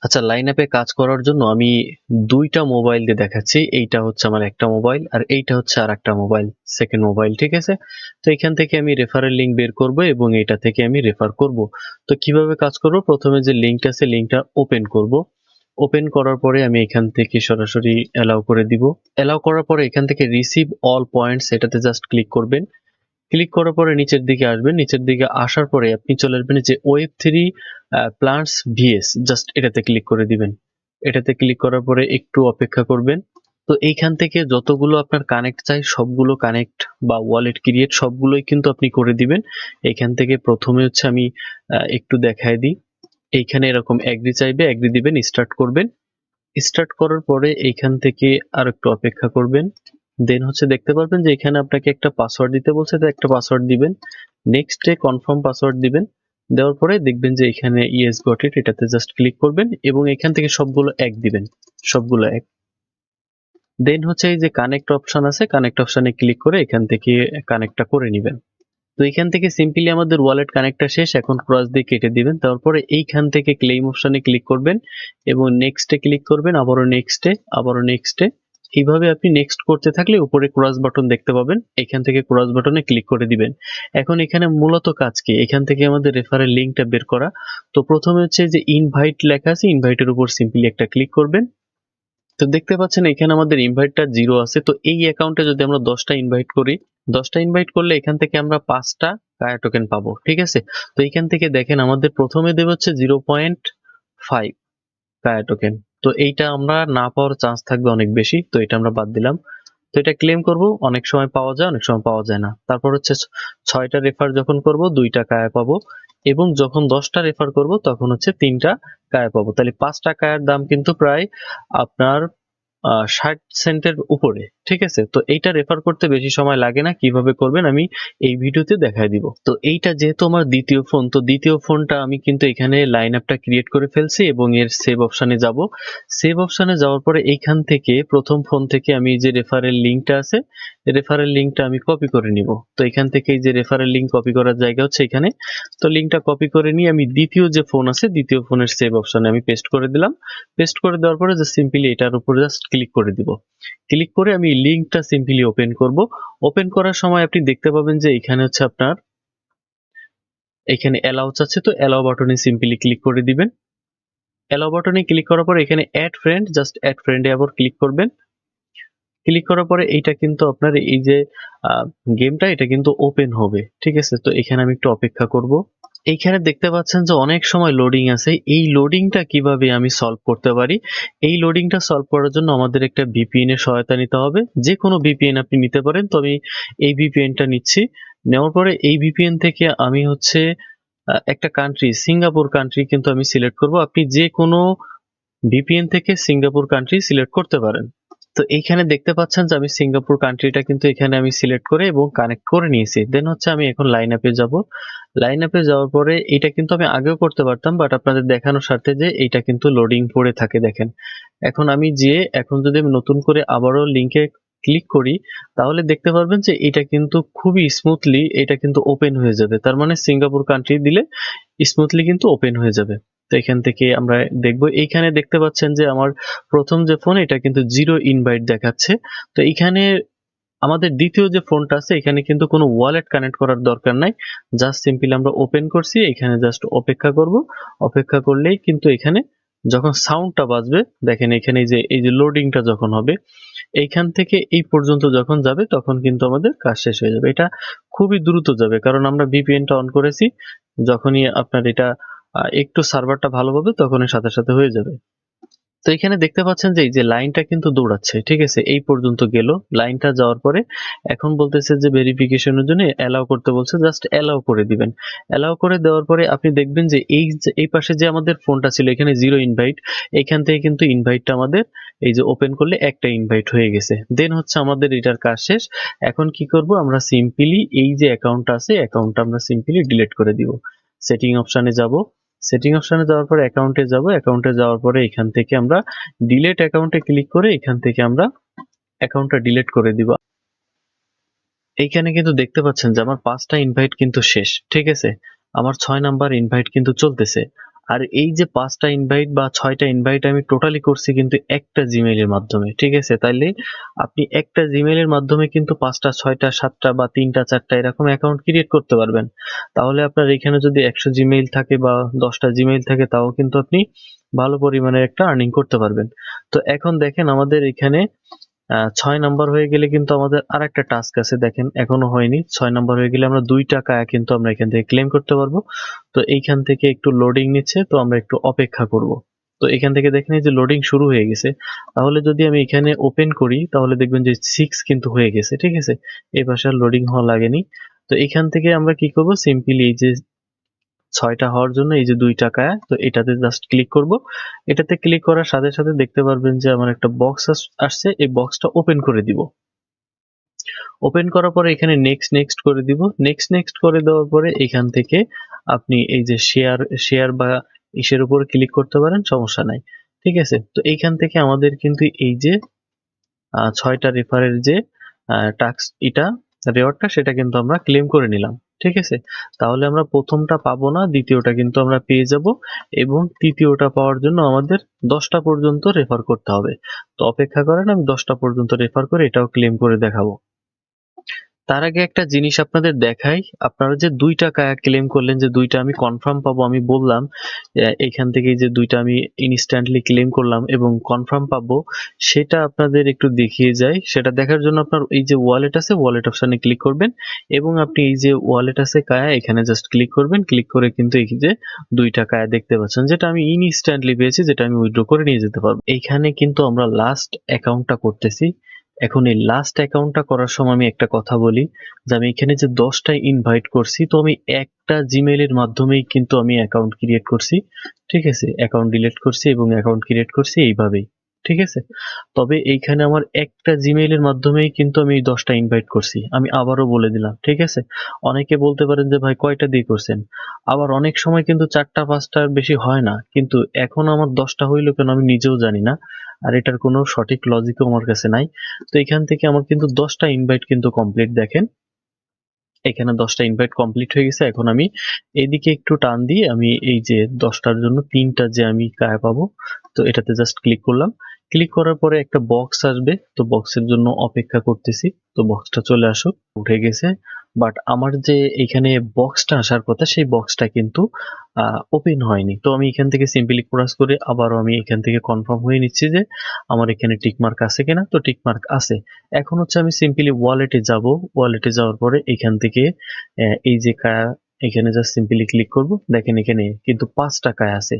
আচ্ছা, লাইন আপে কাজ করার জন্য আমি দুইটা মোবাইল দিয়ে দেখাচ্ছি। এইটা হচ্ছে আমার একটা মোবাইল আর এইটা হচ্ছে আর একটা মোবাইল, সেকেন্ড মোবাইল। ঠিক আছে, তো এখান থেকে আমি রেফারেল লিঙ্ক বের করব এবং এটা থেকে আমি রেফার করব। তো কিভাবে কাজ করব, প্রথমে যে লিঙ্কটা আছে লিঙ্কটা ওপেন করব। ওপেন করার পরে আমি এখান থেকে সরাসরি অ্যালাউ করে দিব। অ্যালাউ করার পরে এখান থেকে রিসিভ অল পয়েন্টস এটাতে জাস্ট ক্লিক করবেন। ক্লিক করার পরে নিচের দিকে আসবেন। নিচের দিকে আসার পরে আপনি চলে আসবেন যে web three plants VS, just এটাতে ক্লিক করে দিবেন। এটাতে ক্লিক করার পরে একটু অপেক্ষা করবেন। তো এইখান থেকে যতগুলো আপনার কানেক্ট চাই সবগুলো কানেক্ট বা ওয়ালেট ক্রিয়েট সবগুলোই কিন্তু আপনি করে দিবেন। এখান থেকে প্রথমে হচ্ছে আমি একটু দেখায় দিই। এইখানে এরকম এগ্রি চাইবে, এগ্রি দিবেন, স্টার্ট করবেন। স্টার্ট করার পরে এইখান থেকে আর একটু অপেক্ষা করবেন। দেন হচ্ছে দেখতে পারবেন যে এখানে আপনাকে একটা পাসওয়ার্ড দিতে বলছে, তো একটা পাসওয়ার্ড দিবেন। নেক্সটে কনফার্ম পাসওয়ার্ড দিবেন। দেওয়ার পরে দেখবেন যে এখানে ইয়েস গট ইট, এটাতে জাস্ট ক্লিক করবেন এবং এখান থেকে সবগুলো এক দিবেন, সবগুলো এক। দেন হচ্ছে এই যে কানেক্ট অপশন আছে, কানেক্ট অপশনে ক্লিক করে এখান থেকে কানেক্টটা করে নেবেন। তো এখান থেকে সিম্পলি আমাদের ওয়ালেট কানেক্টটা শেষ। এখন ক্রস দিয়ে কেটে দিবেন। তারপরে এইখান থেকে ক্লেম অপশনে ক্লিক করবেন এবং নেক্সটে ক্লিক করবেন, আবারও নেক্সটে, আবারও নেক্সটে। এইভাবে আপনি নেক্সট করতে থাকলে উপরে ক্রস বাটন দেখতে পাবেন, এখান থেকে ক্রস বাটনে ক্লিক করে দিবেন। এখন এখানে মূলত কাজ কি, এখান থেকে আমাদের রেফারেল লিঙ্কটা বের করা। তো প্রথমে হচ্ছে যে ইনভাইট লেখা আছে, ইনভাইটের উপর সিম্পলি একটা ক্লিক করবেন। তো দেখতে পাচ্ছেন এখানে আমাদের ইনভাইটটা 0 আছে। তো এই অ্যাকাউন্টে যদি আমরা 10টা ইনভাইট করি, 10টা ইনভাইট করলে এখান থেকে আমরা 5টা কায়া টোকেন পাবো। ঠিক আছে, তো এখান থেকে দেখেন আমাদের প্রথমে দেবে হচ্ছে 0.5 কায়া টোকেন। তো এইটা আমরা না পাওয়ার চান্স থাকবে অনেক বেশি, তো এটা আমরা বাদ দিলাম। তো এটা ক্লেম করব, অনেক সময় পাওয়া যায়, অনেক সময় পাওয়া যায় না। তারপর হচ্ছে 6টা রেফার যখন করব 2টা কায়া পাবো এবং যখন 10টা রেফার করব তখন হচ্ছে 3টা কায়া পাবো। তাহলে 5টা কায়ার দাম কিন্তু প্রায় আপনার 60 সেন্টের উপরে। ঠিক আছে, তো এইটা রেফার করতে বেশি সময় লাগে না। কিভাবে করবেন আমি এই ভিডিওতে দেখায় দিব। তো এইটা যেহেতু আমার দ্বিতীয় ফোন, তো দ্বিতীয় ফোনটা আমি কিন্তু এখানে লাইন আপটা ক্রিয়েট করে ফেলছি এবং এর সেভ অপশনে যাব। সেভ অপশনে যাওয়ার পরে এইখান থেকে প্রথম ফোন থেকে আমি যে রেফারেল লিঙ্কটা আছে, রেফারেল লিঙ্কটা আমি কপি করে নিব। তো এখান থেকে এই যে রেফারেল লিঙ্ক কপি করার জায়গা হচ্ছে এখানে। তো লিঙ্কটা কপি করে নিয়ে আমি দ্বিতীয় যে ফোন আছে দ্বিতীয় ফোনের সেভ অপশনে আমি পেস্ট করে দিলাম। পেস্ট করে দেওয়ার পরে জাস্ট সিম্পলি এটার উপরে জাস্ট ক্লিক করে দিব। ক্লিক করে আমি লিঙ্কটা সিম্পলি ওপেন করব। ওপেন করার সময় আপনি দেখতে পাবেন যে এখানে হচ্ছে আপনার এখানে অ্যালাউ আছে, তো অ্যালাউ বাটনে সিম্পলি ক্লিক করে দিবেন। অ্যালাউ বাটনে ক্লিক করার পরে এখানে অ্যাড ফ্রেন্ড, জাস্ট অ্যাড ফ্রেন্ডে আবার ক্লিক করবেন। ক্লিক করার পরে এইটা কিন্তু আপনার এই যে গেমটা এটা কিন্তু ওপেন হবে। ঠিক আছে, তো এখানে আমি একটু অপেক্ষা করব। এইখানে দেখতে পাচ্ছেন যে অনেক সময় লোডিং আছে। এই লোডিংটা কিভাবে আমি সলভ করতে পারি, এই লোডিংটা সলভ করার জন্য আমাদের একটা ভিপিএন এর সহায়তা নিতে হবে। যে কোনো ভিপিএন আপনি নিতে পারেন, তো আমি এই ভিপিএনটা নিচ্ছি। নেওয়ার পরে এই ভিপিএন থেকে আমি হচ্ছে একটা কান্ট্রি, সিঙ্গাপুর কান্ট্রি কিন্তু আমি সিলেক্ট করব। আপনি যে কোনো ভিপিএন থেকে সিঙ্গাপুর কান্ট্রি সিলেক্ট করতে পারেন। তো এইখানে দেখতে পাচ্ছেন যে আমি সিঙ্গাপুর কান্ট্রিটা কিন্তু এখানে আমি সিলেক্ট করে এবং কানেক্ট করে নিয়েছি। দেন হচ্ছে আমি এখন লাইন আপে যাব। লাইন আপে যাওয়ার পরে এটা কিন্তু আমি আগেও করতে পারতাম, বাট আপনাদের দেখানোর স্বার্থে যে এইটা কিন্তু লোডিং পড়ে থাকে দেখেন। এখন আমি যে এখন যদি আমি নতুন করে আবারও লিংকে ক্লিক করি তাহলে দেখতে পারবেন যে এটা কিন্তু খুবই স্মুথলি এটা কিন্তু ওপেন হয়ে যাবে। তার মানে সিঙ্গাপুর কান্ট্রি দিলে স্মুথলি কিন্তু ওপেন হয়ে যাবে। তো এখান থেকে আমরা দেখব, এইখানে দেখতে পাচ্ছেন যে আমার প্রথম যে ফোন এটা কিন্তু 0 ইনভাইট দেখাচ্ছে। তো এইখানে আমাদের দ্বিতীয় যে ফোনটা আছে এখানে কিন্তু কোনো ওয়ালেট কানেক্ট করার দরকার নাই। জাস্ট সিম্পলি আমরা ওপেন করছি, এখানে জাস্ট অপেক্ষা করব। অপেক্ষা করলেই কিন্তু এখানে যখন সাউন্ডটা বাজবে দেখেন, এখানে এই যে লোডিংটা যখন হবে এইখান থেকে এই পর্যন্ত যখন যাবে তখন কিন্তু আমাদের কাজ শেষ হয়ে যাবে। এটা খুবই দ্রুত যাবে কারণ আমরা ভিপিএনটা অন করেছি। যখনই আপনার এটা একটু সার্ভারটা ভালো হবে তখনই সাথে সাথে হয়ে যাবে। তো এখানে দেখতে পাচ্ছেন যে এই যে লাইনটা কিন্তু দৌড়াচ্ছে। ঠিক আছে, এই পর্যন্ত গেল। লাইনটা যাওয়ার পরে এখন বলতেছে যে ভেরিফিকেশনের জন্য অ্যালাউ করতে বলছে, জাস্ট অ্যালাউ করে দিবেন। অ্যালাউ করে দেওয়ার পরে আপনি দেখবেন যে এই পাশে যে আমাদের ফোনটা ছিল এখানে 0 ইনভাইট, এখান থেকে কিন্তু ইনভাইটটা আমাদের এই যে ওপেন করলে একটা ইনভাইট হয়ে গেছে। দেন হচ্ছে আমাদের এটার কাজ শেষ। এখন কি করব, আমরা সিম্পলি এই যে অ্যাকাউন্টটা আছে অ্যাকাউন্টটা আমরা সিম্পলি ডিলিট করে দিব। সেটিং অপশনে যাব। সেটিং অপশনে যাওয়ার পরে অ্যাকাউন্টে যাব। অ্যাকাউন্টে যাওয়ার পরে এখান থেকে আমরা ডিলিট অ্যাকাউন্টে ক্লিক করে এখান থেকে আমরা অ্যাকাউন্টটা ডিলিট করে দিব। এইখানে কিন্তু দেখতে পাচ্ছেন যে আমার 5টা ইনভাইট কিন্তু শেষ। ঠিক আছে, আমার 6 নাম্বার ইনভাইট কিন্তু চলতেছে। আর এই যে 5টা ইনভাইট বা 6টা ইনভাইট আমি টোটালি করছি কিন্তু একটা জিমেইলের মাধ্যমে, ঠিক আছে? তাইলে আপনি একটা জিমেইলের মাধ্যমে কিন্তু 5টা 6টা 7টা বা 3টা 4টা এরকম অ্যাকাউন্ট ক্রিয়েট করতে পারবেন। তাহলে আপনার এখানে যদি 100 জিমেইল থাকে বা 10টা জিমেইল থাকে তাও কিন্তু আপনি ভালো পরিমাণে একটা আর্নিং করতে পারবেন। তো এখন দেখেন আমাদের এখানে 6 নাম্বার হয়ে গেলে কিন্তু আমাদের আরেকটা টাস্ক আছে, দেখেন এখনো হয়নি। 6 নাম্বার হয়ে গেলে আমরা 2 টাকা কিন্তু আমরা এখান থেকে ক্লেম করতে পারবো। তো এইখান থেকে একটু লোডিং নিচ্ছে, তো আমরা একটু অপেক্ষা করব। তো এখান থেকে দেখেন এই যে লোডিং শুরু হয়ে গেছে। তাহলে যদি আমি এখানে ওপেন করি তাহলে দেখবেন যে 6 কিন্তু হয়ে গেছে, ঠিক আছে? এই পাশে আর লোডিং হওয়া লাগেনি। তো এখান থেকে আমরা কি করব, সিম্পলি এই যে 6টা হওয়ার জন্য এই যে 2 টাকা, তো এটাতে জাস্ট ক্লিক করব। এটাতে ক্লিক করার সাথে সাথে দেখতে পারবেন যে আমার একটা বক্স আসছে, এই বক্সটা ওপেন করে দিব। ওপেন করার পরে এখানে নেক্সট নেক্সট করে দিব। নেক্সট নেক্সট করে দেওয়ার পরে এখান থেকে আপনি এই যে শেয়ার বা ইসের উপর ক্লিক করতে পারেন, সমস্যা নাই, ঠিক আছে? তো এইখান থেকে আমাদের কিন্তু এই যে 6টা রেফারের যে টাস্ক এটা রেওয়ার্ডটা সেটা কিন্তু আমরা ক্লেম করে নিলাম, ঠিক আছে? তাহলে আমরা প্রথমটা পাবো না, দ্বিতীয়টা কিন্তু আমরা পেয়ে যাব এবং তৃতীয়টা পাওয়ার জন্য আমাদের 10টা পর্যন্ত রেফার করতে হবে। তো অপেক্ষা করেন, আমি 10টা পর্যন্ত রেফার করে এটাও ক্লেম করে দেখাবো। তার আগে একটা জিনিস আপনাদের দেখাই, আপনারা যে 2 টাকা ক্লেম করলেন যে 2টা আমি কনফার্ম পাবো, আমি বললাম এখান থেকে যে 2টা আমি ইনস্ট্যান্টলি ক্লেম করলাম এবং কনফার্ম পাবো, সেটা আপনাদের একটু দেখিয়ে যাই। সেটা দেখার জন্য আপনার এই যে ওয়ালেট আছে, ওয়ালেট অপশনে ক্লিক করবেন এবং আপনি এই যে ওয়ালেট আছে কায়া, এখানে জাস্ট ক্লিক করবেন। ক্লিক করে কিন্তু এই যে 2 টাকা দেখতে পাচ্ছেন, যেটা আমি ইনস্ট্যান্টলি পেয়েছি, যেটা আমি উইথড্র করে নিয়ে যেতে পারবো। এইখানে কিন্তু আমরা লাস্ট অ্যাকাউন্টটা করতেছি। এখন এই লাস্ট অ্যাকাউন্টটা করার সময় আমি একটা কথা বলি, যে আমি এখানে যে 10টা ইনভাইট করছি, তো আমি একটা জিমেইলের মাধ্যমেই কিন্তু আমি অ্যাকাউন্ট ক্রিয়েট করছি, ঠিক আছে? অ্যাকাউন্ট ডিলিট করছি এবং অ্যাকাউন্ট ক্রিয়েট করছি এইভাবেই, ঠিক আছে? তবে এইখানে আমার একটা জিমেইলের মাধ্যমেই কিন্তু আমি 10টা ইনভাইট করছি। আমি আবারও বলে দিলাম, ঠিক আছে? অনেকে বলতে পারেন যে ভাই কয়টা দিয়ে করছেন? আবার অনেক সময় কিন্তু 4টা 5টার বেশি হয় না। কিন্তু এখন আমার 10টা হইল কেন আমি নিজেও জানি না। আর এটার কোনো সঠিক লজিকও আমার কাছে নাই। তো এখান থেকে আমার কিন্তু 10টা ইনভাইট কিন্তু কমপ্লিট, দেখেন এখানে 10টা ইনভাইট কমপ্লিট হয়ে গেছে। এখন আমি এদিকে একটু টান দিয়ে আমি এই যে 10টার জন্য 3টা যে আমি কায়া পাবো, তো এটাতে জাস্ট ক্লিক করলাম। ক্লিক করার পরে একটা বক্স আসবে, তো বক্সের জন্য অপেক্ষা করতেছি। তো বক্সটা চলে আসুক, উঠে গেছে। বাট আমার যে এখানে বক্সটা আসার কথা, সেই বক্সটা কিন্তু ওপেন হয়নি। তো আমি এখান থেকে সিম্পলি ক্রস করে আবারও আমি এখান থেকে কনফার্ম হয়ে নিচ্ছি যে আমার এখানে টিকমার্ক আছে কিনা। তো টিকমার্ক আছে। এখন হচ্ছে আমি সিম্পলি ওয়ালেটে যাব। ওয়ালেটে যাওয়ার পরে এখান থেকে এই যে কায়া, এখানে জাস্ট সিম্পলি ক্লিক করব। দেখেন এখানে কিন্তু 5 টাকায় আছে।